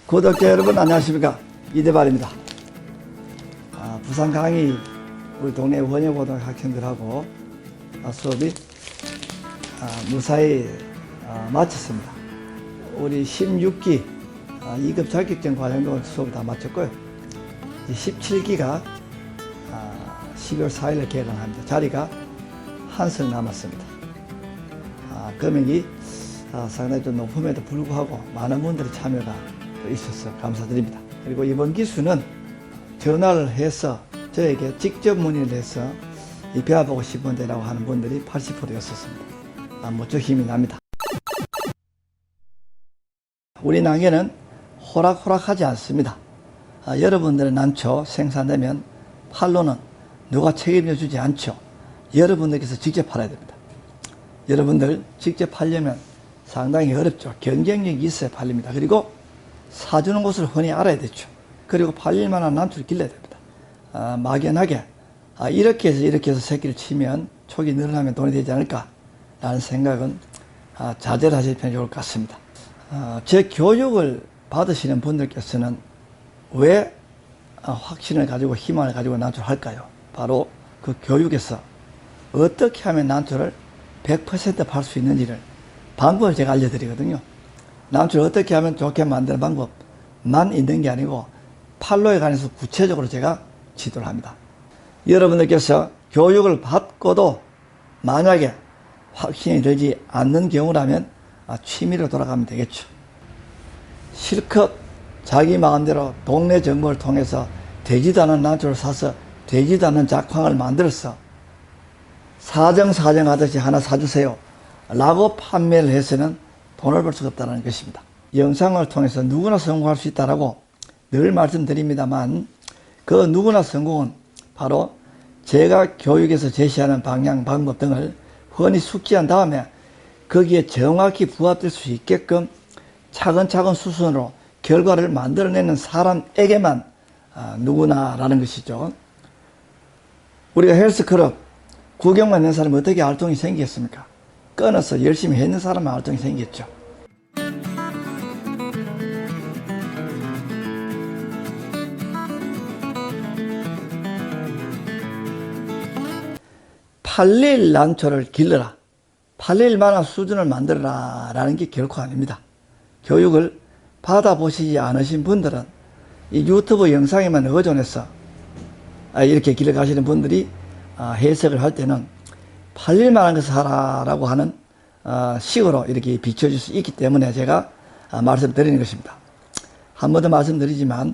구독자 여러분 안녕하십니까, 이대발입니다. 부산 강의 우리 동네 원예고등학교 학생들하고 수업이 무사히 마쳤습니다. 우리 16기 2급 자격증 과정도 수업을 다 마쳤고요. 17기가 12월 4일에 개강합니다. 자리가 한석 남았습니다. 금액이 상당히 좀 높음에도 불구하고 많은 분들의 참여가 있어서 감사드립니다. 그리고 이번 기수는 전화를 해서 저에게 직접 문의를 해서 배워보고 싶은데라고 하는 분들이 80%였었습니다. 무척 힘이 납니다. 우리 난개는 호락호락하지 않습니다. 여러분들의 난초 생산되면 판로는 누가 책임져 주지 않죠. 여러분들께서 직접 팔아야 됩니다. 여러분들 직접 팔려면 상당히 어렵죠. 경쟁력이 있어야 팔립니다. 그리고 사주는 곳을 흔히 알아야 되죠. 그리고 팔릴 만한 난초를 길러야 됩니다. 막연하게 이렇게 해서 새끼를 치면 촉이 늘어나면 돈이 되지 않을까 라는 생각은 자제를 하실 편이 좋을 것 같습니다. 제 교육을 받으시는 분들께서는 왜 확신을 가지고 희망을 가지고 난초를 할까요? 바로 그 교육에서 어떻게 하면 난초를 100% 팔 수 있는지를 방법을 제가 알려드리거든요. 난초를 어떻게 하면 좋게 만드는 방법만 있는 게 아니고 판로에 관해서 구체적으로 제가 지도를 합니다. 여러분들께서 교육을 받고도 만약에 확신이 들지 않는 경우라면 취미로 돌아가면 되겠죠. 실컷 자기 마음대로 동네 정보를 통해서 되지도 않은 난초를 사서 되지도 않는 작황을 만들어서 사정 하듯이 하나 사주세요 라고 판매를 해서는 돈을 벌 수가 없다는 것입니다. 영상을 통해서 누구나 성공할 수 있다라고 늘 말씀드립니다만 그 누구나 성공은 바로 제가 교육에서 제시하는 방향, 방법 등을 훤히 숙지한 다음에 거기에 정확히 부합될 수 있게끔 차근차근 수순으로 결과를 만들어내는 사람에게만 누구나라는 것이죠. 우리가 헬스클럽 구경만 낸 사람이 어떻게 알통이 생기겠습니까? 끊어서 열심히 했는 사람은 알통이 생겼죠. 팔릴 난초를 길러라, 팔릴 만한 수준을 만들어라 라는 게 결코 아닙니다. 교육을 받아보시지 않으신 분들은 이 유튜브 영상에만 의존해서 이렇게 길러 가시는 분들이 해석을 할 때는 팔릴 만한 것을 하라라고 하는 식으로 이렇게 비춰질 수 있기 때문에 제가 말씀드리는 것입니다. 한 번 더 말씀드리지만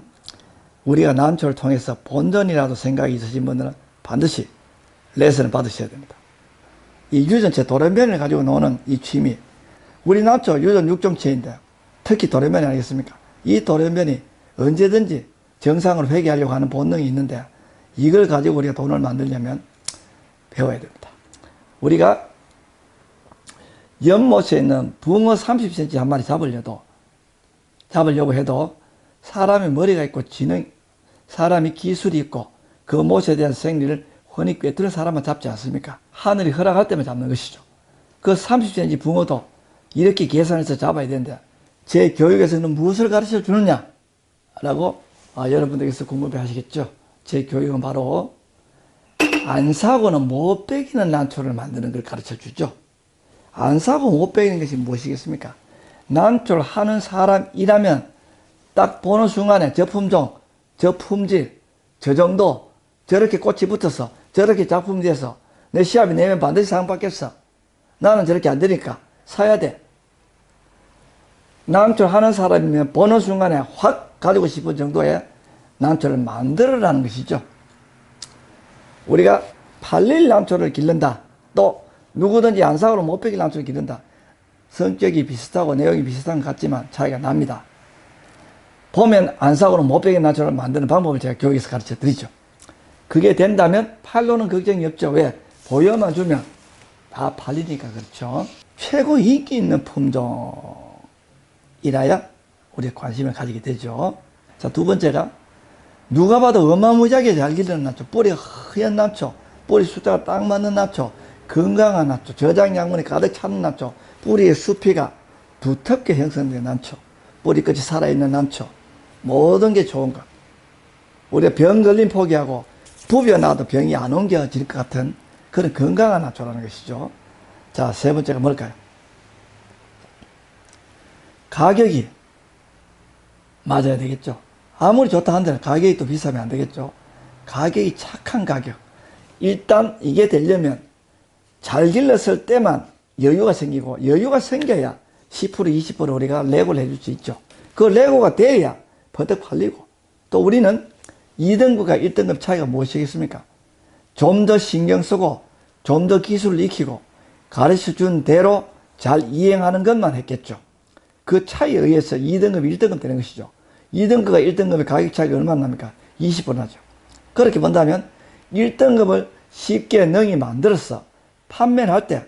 우리가 난초를 통해서 본전이라도 생각이 있으신 분들은 반드시 레슨을 받으셔야 됩니다. 이 유전체 돌연변이를 가지고 노는 이 취미, 우리 난초 유전 6종체인데 특히 돌연변이 아니겠습니까? 이 돌연변이 언제든지 정상으로 회귀하려고 하는 본능이 있는데 이걸 가지고 우리가 돈을 만들려면 배워야 됩니다. 우리가 연못에 있는 붕어 30cm 한 마리 잡으려고 해도 사람의 머리가 있고 사람이 기술이 있고 그 못에 대한 생리를 흔히 꿰뚫은 사람만 잡지 않습니까? 하늘이 허락할 때만 잡는 것이죠. 그 30cm 붕어도 이렇게 계산해서 잡아야 되는데 제 교육에서는 무엇을 가르쳐 주느냐 라고 여러분들께서 궁금해 하시겠죠. 제 교육은 바로 안 사고는 못 베기는 난초를 만드는 걸 가르쳐 주죠. 안 사고 못 베기는 것이 무엇이겠습니까? 난초를 하는 사람이라면 딱 보는 순간에 저 품종, 저 품질, 저 정도, 저렇게 꽃이 붙어서 저렇게 작품이 돼서 내 시합이 내면 반드시 상 받겠어. 나는 저렇게 안 되니까 사야 돼. 난초를 하는 사람이면 보는 순간에 확 가지고 싶은 정도의 난초를 만들어라는 것이죠. 우리가 팔릴 난초를 기른다, 또 누구든지 안사고로 못 베길 난초를 기른다. 성격이 비슷하고 내용이 비슷한 것 같지만 차이가 납니다. 보면 안사고로 못 베길 난초를 만드는 방법을 제가 교육에서 가르쳐 드리죠. 그게 된다면 팔로는 걱정이 없죠. 왜? 보여만 주면 다 팔리니까. 그렇죠. 최고 인기 있는 품종이라야 우리가 관심을 가지게 되죠. 자, 두 번째가 누가 봐도 어마무지하게 잘 기르는 난초, 뿌리가 허연 난초, 뿌리 숫자가 딱 맞는 난초, 건강한 난초, 저장양분이 가득 차는 난초, 뿌리의 수피가 두텁게 형성된 난초, 뿌리끝이 살아있는 난초, 모든 게 좋은 것. 우리가 병 걸림 포기하고 부벼 놔도 병이 안 옮겨질 것 같은 그런 건강한 난초라는 것이죠. 자, 세 번째가 뭘까요? 가격이 맞아야 되겠죠. 아무리 좋다 한들 가격이 또 비싸면 안 되겠죠. 가격이 착한 가격. 일단 이게 되려면 잘 길렀을 때만 여유가 생기고, 여유가 생겨야 10% 20% 우리가 레고를 해줄 수 있죠. 그 레고가 돼야 버뜩 팔리고, 또 우리는 2등급과 1등급 차이가 무엇이겠습니까? 좀 더 신경 쓰고 좀 더 기술을 익히고 가르쳐준 대로 잘 이행하는 것만 했겠죠. 그 차이에 의해서 2등급, 1등급 되는 것이죠. 2등급과 1등급의 가격 차이가 얼마나 납니까? 20% 나죠. 그렇게 본다면 1등급을 쉽게 능히 만들어서 판매를 할 때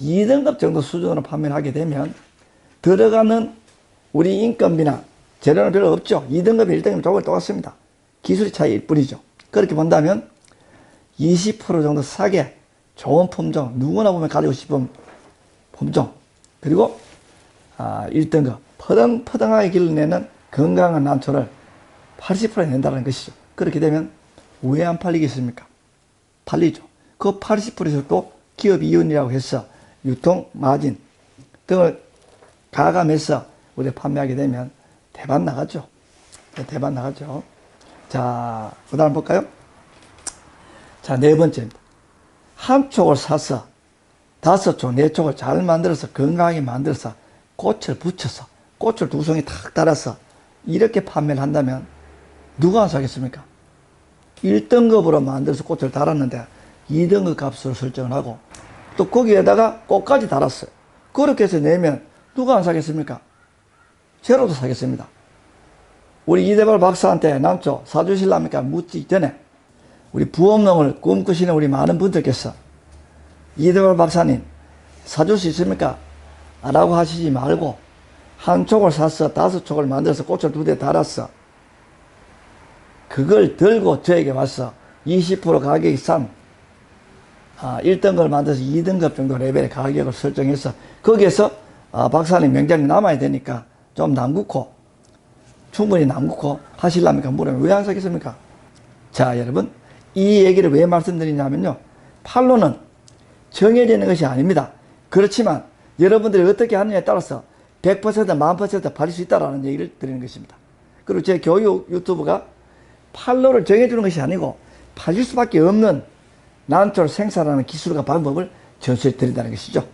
2등급 정도 수준으로 판매를 하게 되면 들어가는 우리 인건비나 재료는 별로 없죠. 2등급, 1등급 조금 똑같습니다. 기술의 차이일 뿐이죠. 그렇게 본다면 20% 정도 싸게 좋은 품종, 누구나 보면 가지고 싶은 품종, 그리고 1등급 퍼덩퍼덩하게 길러내는 건강한 난초를 80% 낸다는 것이죠. 그렇게 되면 왜 안 팔리겠습니까? 팔리죠. 그 80%에서 또 기업 이윤이라고 해서 유통 마진 등을 가감해서 우리가 판매하게 되면 대박 나가죠. 대박 나가죠. 자, 그 다음 볼까요? 자, 네 번째입니다. 한 촉을 사서 5촉, 4촉을 잘 만들어서 건강하게 만들어서 꽃을 붙여서 꽃을 2송이 탁 달아서 이렇게 판매를 한다면 누가 안 사겠습니까? 1등급으로 만들어서 꽃을 달았는데 2등급 값으로 설정을 하고 또 거기에다가 꽃까지 달았어요. 그렇게 해서 내면 누가 안 사겠습니까? 제로도 사겠습니다. 우리 이대발 박사한테 난초 사주실랍니까? 묻기 전에 우리 부업농을 꿈꾸시는 우리 많은 분들께서 이대발 박사님 사줄 수 있습니까? 라고 하시지 말고 한 촉을 사서 5촉을 만들어서 꽃을 2대 달았어. 그걸 들고 저에게 와서 20% 가격이 싼 1등급을 만들어서 2등급 정도 레벨의 가격을 설정해서 거기에서 박사님 명장이 남아야 되니까 좀 남구코 충분히 남구코 하실랍니까? 물으면 왜 안 사겠습니까? 자, 여러분 이 얘기를 왜 말씀드리냐면요, 판로는 정해지는 것이 아닙니다. 그렇지만 여러분들이 어떻게 하느냐에 따라서 100% 1000% 팔릴 수 있다는 얘기를 드리는 것입니다. 그리고 제 교육 유튜브가 판로를 정해주는 것이 아니고 팔릴 수밖에 없는 난초를 생산하는 기술과 방법을 전수해 드린다는 것이죠.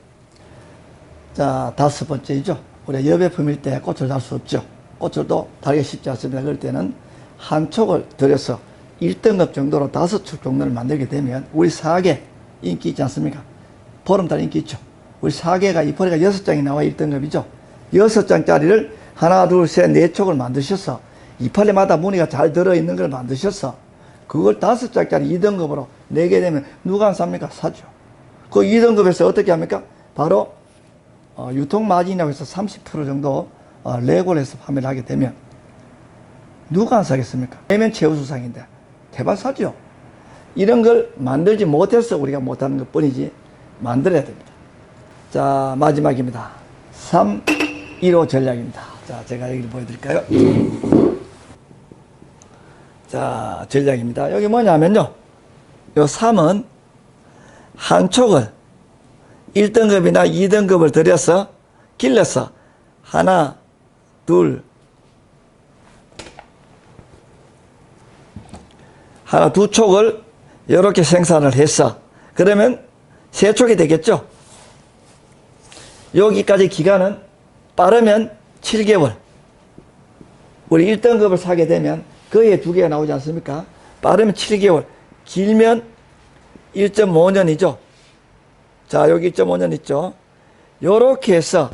자, 5번째이죠. 우리가 여배품일 때 꽃을 달 수 없죠. 꽃을 또 달기 쉽지 않습니다. 그럴 때는 한 촉을 들여서 1등급 정도로 5촉 정도를 만들게 되면 우리 사계 인기 있지 않습니까? 보름달 인기 있죠. 우리 사계가 이파리가 6장이 나와 1등급이죠. 6장짜리를 하나, 둘, 셋, 4촉을 만드셔서 이파리마다 무늬가 잘 들어있는 걸 만드셔서 그걸 5장짜리 2등급으로 내게 되면 누가 안 삽니까? 사죠. 그 2등급에서 어떻게 합니까? 바로 유통 마진이라고 해서 30% 정도 레고를 해서 판매를 하게 되면 누가 안 사겠습니까? 내면 최우수상인데 대박 사죠. 이런 걸 만들지 못해서 우리가 못하는 것 뿐이지 만들어야 됩니다. 자, 마지막입니다. 315 전략입니다. 자, 제가 여기를 보여드릴까요? 자, 전략입니다. 여기 뭐냐면요, 요 3은 한 촉을 1등급이나 2등급을 들여서 길러서 하나, 둘, 하나, 2촉을 이렇게 생산을 해서 그러면 3촉이 되겠죠. 여기까지 기간은 빠르면 7개월. 우리 1등급을 사게 되면 거기에 2개가 나오지 않습니까? 빠르면 7개월, 길면 1.5년이죠. 자, 여기 1.5년 있죠. 요렇게 해서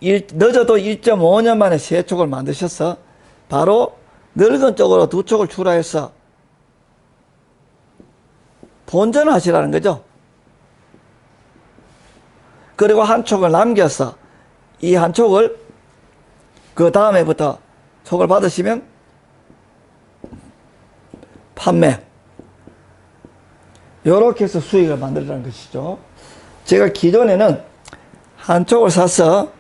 늦어도 1.5년 만에 3촉을 만드셔서 바로 늙은 쪽으로 2촉을 출하해서 본전을 하시라는 거죠. 그리고 한 촉을 남겨서 이 한 촉을 그 다음에부터 촉을 받으시면 판매, 요렇게 해서 수익을 만들라는 것이죠. 제가 기존에는 한 촉을 사서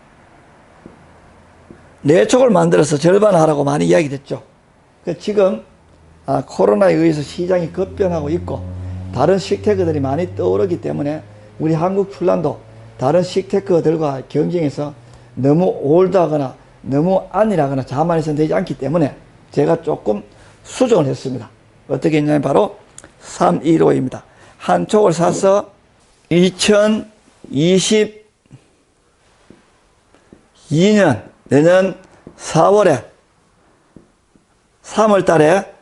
내촉을 만들어서 절반 하라고 많이 이야기됐죠. 지금 코로나에 의해서 시장이 급변하고 있고 다른 식테크들이 많이 떠오르기 때문에 우리 한국 출란도 다른 식테크들과 경쟁해서 너무 올드하거나 너무 안일하거나 자만해서는 되지 않기 때문에 제가 조금 수정을 했습니다. 어떻게 했냐면 바로 315입니다. 한 촉을 사서 2022년 내년 4월에 3월 달에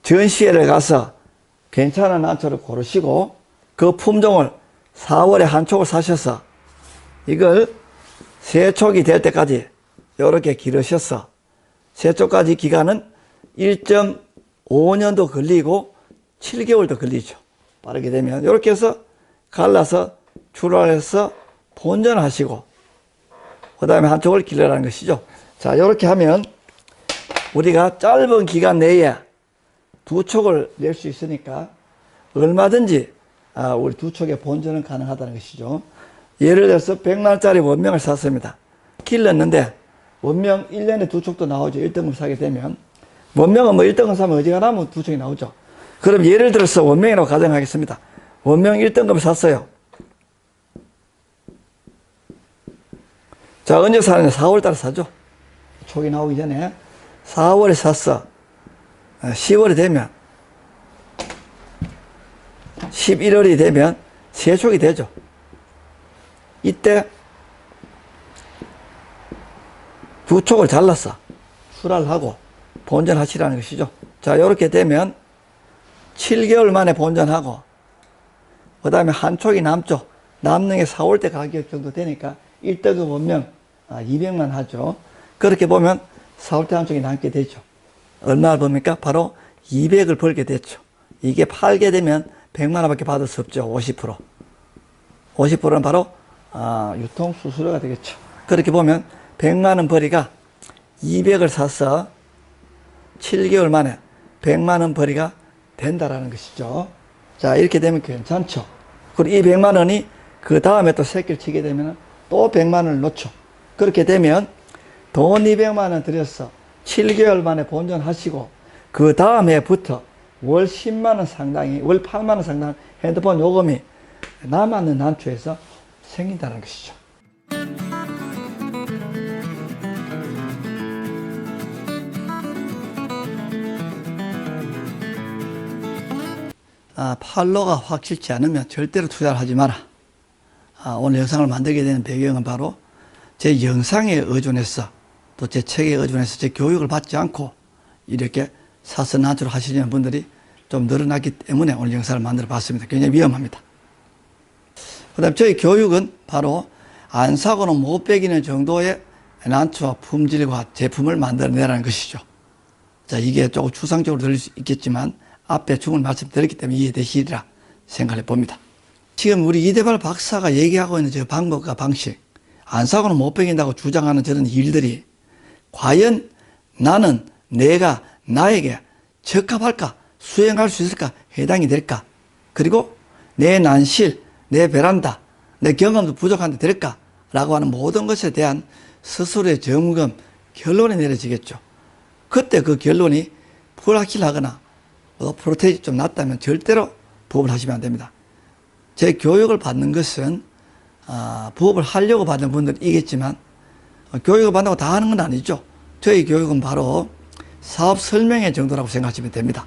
전시회를 가서 괜찮은 난초를 고르시고 그 품종을 4월에 한 촉을 사셔서 이걸 세 촉이 될 때까지 이렇게 기르셔서 세 촉까지 기간은 1.5년도 걸리고 7개월도 걸리죠. 빠르게 되면 이렇게 해서 갈라서 출하해서 본전하시고 그 다음에 한 촉을 기르라는 것이죠. 자, 이렇게 하면 우리가 짧은 기간 내에 두 촉을 낼 수 있으니까 얼마든지 우리 두 촉의 본전은 가능하다는 것이죠. 예를 들어서 100만원짜리 원명을 샀습니다. 길렀는데 원명 1년에 두 촉도 나오죠. 1등급 사게 되면. 원명은 뭐 1등급 사면 어지간하면 두 촉이 나오죠. 그럼 예를 들어서 원명이라고 가정하겠습니다. 원명 1등급을 샀어요. 자, 언제 사느냐? 4월달에 사죠. 촉이 나오기 전에 4월에 샀어. 10월이 되면 11월이 되면 세 촉이 되죠. 이때 두 촉을 잘랐어. 출하를 하고 본전하시라는 것이죠. 자, 이렇게 되면 7개월 만에 본전하고 그 다음에 한 촉이 남죠. 남는 게 4월때 가격 정도 되니까 1등급 원명 200만 하죠. 그렇게 보면 4월때 한 촉이 남게 되죠. 얼마를 법니까? 바로 200을 벌게 됐죠. 이게 팔게 되면 100만 원밖에 받을 수 없죠. 50%. 50%는 바로 유통 수수료가 되겠죠. 그렇게 보면 100만 원 벌이가 200을 사서 7개월 만에 100만 원 벌이가 된다라는 것이죠. 자, 이렇게 되면 괜찮죠. 그리고 이 100만 원이 그 다음에 또 새끼를 치게 되면 또 100만 원을 놓죠. 그렇게 되면 돈 200만 원 들여서 7개월 만에 본전하시고 그 다음 해부터 월 10만 원 상당히, 월 8만 원 상당 핸드폰 요금이 남았는 난초에서 생긴다는 것이죠. 팔로가 확실치 않으면 절대로 투자를 하지 마라. 오늘 영상을 만들게 되는 배경은 바로 제 영상에 의존해서 또 제 책에 의존해서 제 교육을 받지 않고 이렇게 사서 난초를 하시는 분들이 좀 늘어났기 때문에 오늘 영상을 만들어 봤습니다. 굉장히 위험합니다. 그 다음 저희 교육은 바로 안 사고는 못 배기는 정도의 난초와 품질과 제품을 만들어내라는 것이죠. 자, 이게 조금 추상적으로 들릴 수 있겠지만 앞에 중을 말씀드렸기 때문에 이해되시리라 생각해 봅니다. 지금 우리 이대발 박사가 얘기하고 있는 저 방법과 방식, 안 사고는 못 배긴다고 주장하는 저런 일들이 과연 나는 내가 나에게 적합할까? 수행할 수 있을까? 해당이 될까? 그리고 내 난실, 내 베란다, 내 경험도 부족한데 될까? 라고 하는 모든 것에 대한 스스로의 점검, 결론이 내려지겠죠. 그때 그 결론이 불확실하거나 프로테이지 좀 낮다면 절대로 부업을 하시면 안 됩니다. 제 교육을 받는 것은 부업을 하려고 받는 분들이겠지만 교육을 받는다고 다 하는 건 아니죠. 저희 교육은 바로 사업 설명회 정도라고 생각하시면 됩니다.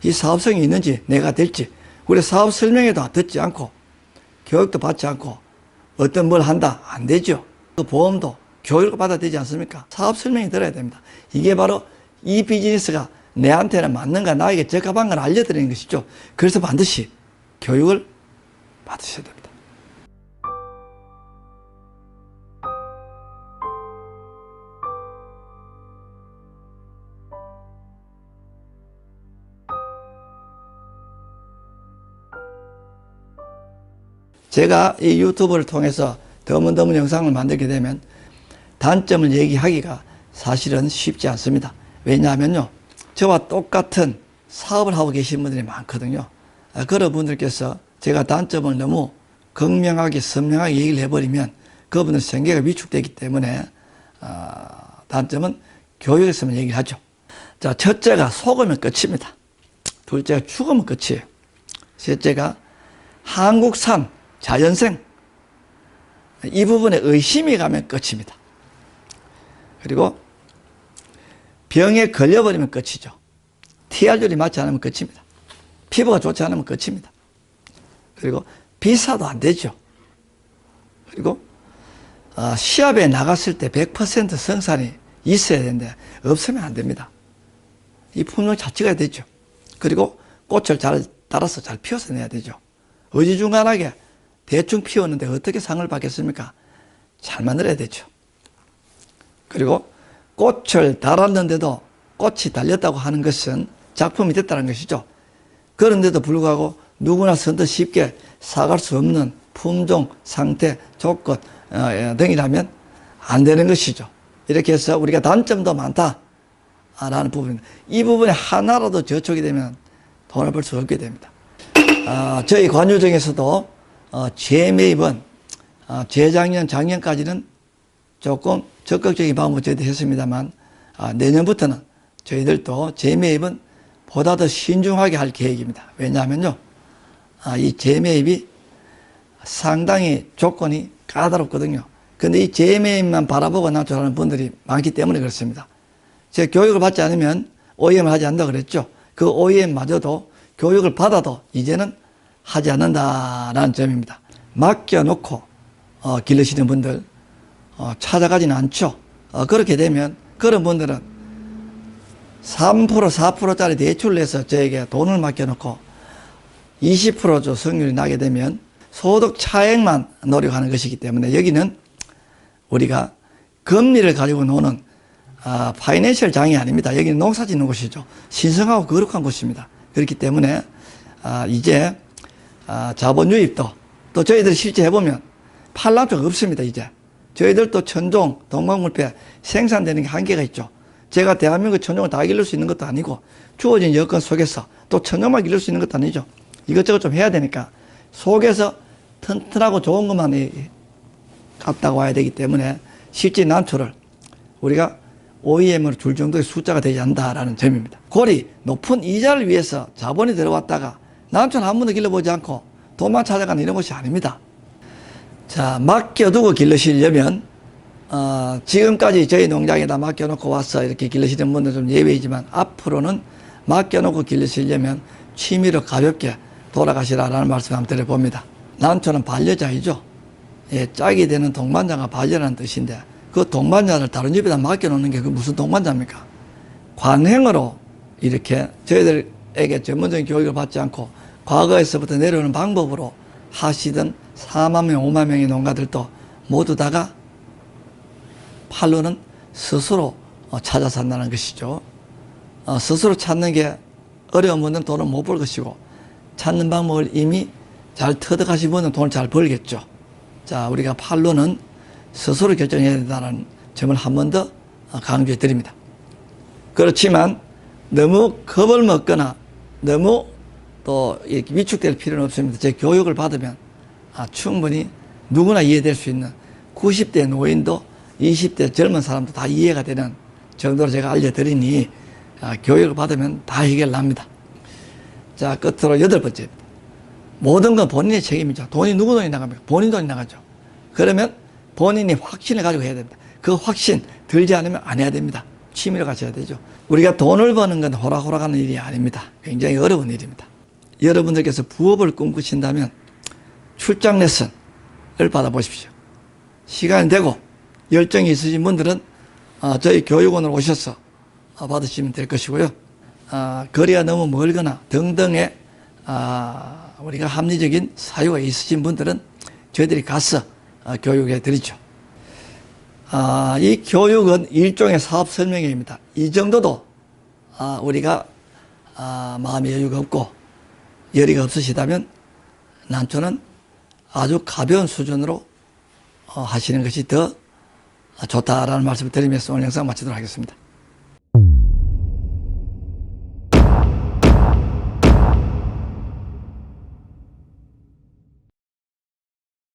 이 사업성이 있는지 내가 될지 우리 사업 설명회도 듣지 않고 교육도 받지 않고 어떤 뭘 한다 안 되죠. 그 보험도 교육을 받아야 되지 않습니까? 사업 설명이 들어야 됩니다. 이게 바로 이 비즈니스가 내한테는 맞는가 나에게 적합한 걸 알려드리는 것이죠. 그래서 반드시 교육을 받으셔야 됩니다. 제가 이 유튜브를 통해서 드문드문 영상을 만들게 되면 단점을 얘기하기가 사실은 쉽지 않습니다. 왜냐하면요, 저와 똑같은 사업을 하고 계신 분들이 많거든요. 그런 분들께서 제가 단점을 너무 극명하게 선명하게 얘기를 해버리면 그분들 생계가 위축되기 때문에 단점은 교육에서만 얘기를 하죠. 자, 첫째가 속으면 끝입니다. 둘째가 죽으면 끝이에요. 셋째가 한국산 자연생, 이 부분에 의심이 가면 끝입니다. 그리고 병에 걸려버리면 끝이죠. TR율이 맞지 않으면 끝입니다. 피부가 좋지 않으면 끝입니다. 그리고 비싸도 안 되죠. 그리고 시합에 나갔을 때 100% 성산이 있어야 되는데 없으면 안 됩니다. 이 품종 자체가 되죠. 그리고 꽃을 잘 따라서 잘 피워서 내야 되죠. 어지중간하게 대충 피웠는데 어떻게 상을 받겠습니까? 잘 만들어야 되죠. 그리고 꽃을 달았는데도 꽃이 달렸다고 하는 것은 작품이 됐다는 것이죠. 그런데도 불구하고 누구나 선뜻 쉽게 사갈 수 없는 품종, 상태, 조건 등이라면 안 되는 것이죠. 이렇게 해서 우리가 단점도 많다라는 부분입니다. 이 부분에 하나라도 저촉이 되면 돈을 벌 수 없게 됩니다. 저희 관유 중에서도 재매입은 재작년, 작년까지는 조금 적극적인 방법을 저희들이 했습니다만 내년부터는 저희들도 재매입은 보다 더 신중하게 할 계획입니다. 왜냐하면요, 이 재매입이 상당히 조건이 까다롭거든요. 근데 이 재매입만 바라보고 난초하는 분들이 많기 때문에 그렇습니다. 제가 교육을 받지 않으면 OEM을 하지 않는다 그랬죠. 그 OEM마저도 교육을 받아도 이제는 하지 않는다라는 점입니다. 맡겨놓고 기르시는 분들 찾아가지는 않죠. 그렇게 되면 그런 분들은 3%, 4%짜리 대출을 내서 저에게 돈을 맡겨놓고 20% 성률이 나게 되면 소득 차액만 노력하는 것이기 때문에 여기는 우리가 금리를 가지고 노는 파이낸셜 장이 아닙니다. 여기는 농사 짓는 곳이죠. 신성하고 거룩한 곳입니다. 그렇기 때문에 이제 자본 유입도 또 저희들이 실제 해보면 팔랑조가 없습니다. 이제 저희들도 천종, 동방물패 생산되는 게 한계가 있죠. 제가 대한민국 천종을 다 기를 수 있는 것도 아니고 주어진 여건 속에서 또 천종만 기를 수 있는 것도 아니죠. 이것저것 좀 해야 되니까 속에서 튼튼하고 좋은 것만 갖다가 와야 되기 때문에 실제 난초를 우리가 OEM으로 줄 정도의 숫자가 되지 않는다라는 점입니다. 골이 높은 이자를 위해서 자본이 들어왔다가 난초는 한 번도 길러보지 않고 돈만 찾아가는 이런 것이 아닙니다. 자, 맡겨두고 길러시려면 지금까지 저희 농장에다 맡겨놓고 와서 이렇게 길러시는 분들은 좀 예외이지만 앞으로는 맡겨놓고 길러시려면 취미로 가볍게 돌아가시라라는 말씀 한번 드려봅니다. 난초는 반려자이죠. 예, 짝이 되는 동반자가 반려라는 뜻인데 그 동반자를 다른 집에다 맡겨놓는 게 그 무슨 동반자입니까? 관행으로 이렇게 저희들에게 전문적인 교육을 받지 않고 과거에서부터 내려오는 방법으로 하시던 4만 명, 5만 명의 농가들도 모두 다가 팔로는 스스로 찾아 산다는 것이죠. 스스로 찾는 게 어려운 분은 돈을 못 벌 것이고 찾는 방법을 이미 잘 터득하신 분은 돈을 잘 벌겠죠. 자, 우리가 팔로는 스스로 결정해야 된다는 점을 한 번 더 강조해 드립니다. 그렇지만 너무 겁을 먹거나 너무 또 이렇게 위축될 필요는 없습니다. 제 교육을 받으면 충분히 누구나 이해될 수 있는 90대 노인도 20대 젊은 사람도 다 이해가 되는 정도로 제가 알려드리니 교육을 받으면 다 해결납니다. 자, 끝으로 8번째입니다. 모든 건 본인의 책임이죠. 돈이 누구 돈이 나갑니까? 본인 돈이 나가죠. 그러면 본인이 확신을 가지고 해야 됩니다. 그 확신 들지 않으면 안 해야 됩니다. 취미로 가셔야 되죠. 우리가 돈을 버는 건 호락호락 하는 일이 아닙니다. 굉장히 어려운 일입니다. 여러분들께서 부업을 꿈꾸신다면 출장 레슨을 받아보십시오. 시간이 되고 열정이 있으신 분들은 저희 교육원으로 오셔서 받으시면 될 것이고요. 거리가 너무 멀거나 등등의 우리가 합리적인 사유가 있으신 분들은 저희들이 가서 교육해 드리죠. 이 교육은 일종의 사업 설명회입니다. 이 정도도 우리가 마음의 여유가 없고 열의가 없으시다면 난초는 아주 가벼운 수준으로 하시는 것이 더 좋다라는 말씀을 드리면서 오늘 영상 마치도록 하겠습니다.